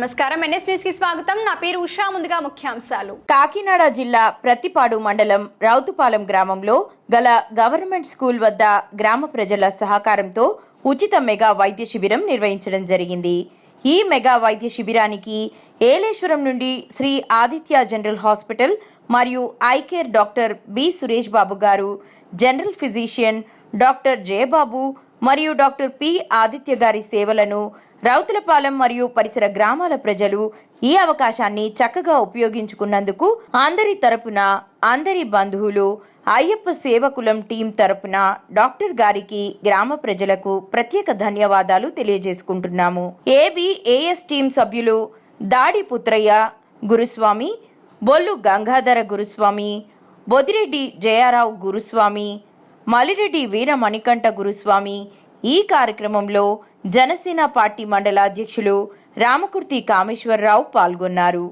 నమస్కారం, NS news కి స్వాగతం. నా పేరు ఉషా. ముందుగా ముఖ్యాంశాలు. కాకినాడ జిల్లా ప్రతిపాడు మండలం రౌతుపాలెం గ్రామంలో గల గవర్నమెంట్ స్కూల్ వద్ద గ్రామ ప్రజల సహకారంతో ఉచిత మెగా వైద్య శిబిరం నిర్వహించడం జరిగింది. ఈ మెగా వైద్య శిబిరానికి ఏలేశ్వరం నుండి శ్రీ ఆదిత్య జనరల్ హాస్పిటల్ మరియు iCare doctor B Suresh Babu గారు, జనరల్ ఫిజిషియన్ డాక్టర్ జయబాబు మరియు డాక్టర్ పి ఆదిత్య గారి సేవలను రౌతులపాలెం మరియు పరిసర గ్రామాల ప్రజలు ఈ అవకాశాన్ని చక్కగా ఉపయోగించుకున్నందుకు అందరి తరపున, అందరి బంధువులు, అయ్యప్ప సేవకులం టీం తరపున డాక్టర్ గారికి, గ్రామ ప్రజలకు ప్రత్యేక ధన్యవాదాలు తెలియజేసుకుంటున్నాము. ఏబిఏఎస్ టీం సభ్యులు దాడి పుత్రయ్య గురుస్వామి, బొల్లు గంగాధర గురుస్వామి, బొదిరెడ్డి జయారావు గురుస్వామి, మలిరెడ్డి వీర మణికంఠ గురుస్వామి ఈ కార్యక్రమంలో జనసేన పార్టీ మండల అధ్యక్షులు రామకుర్తి కామేశ్వరరావు పాల్గొన్నారు.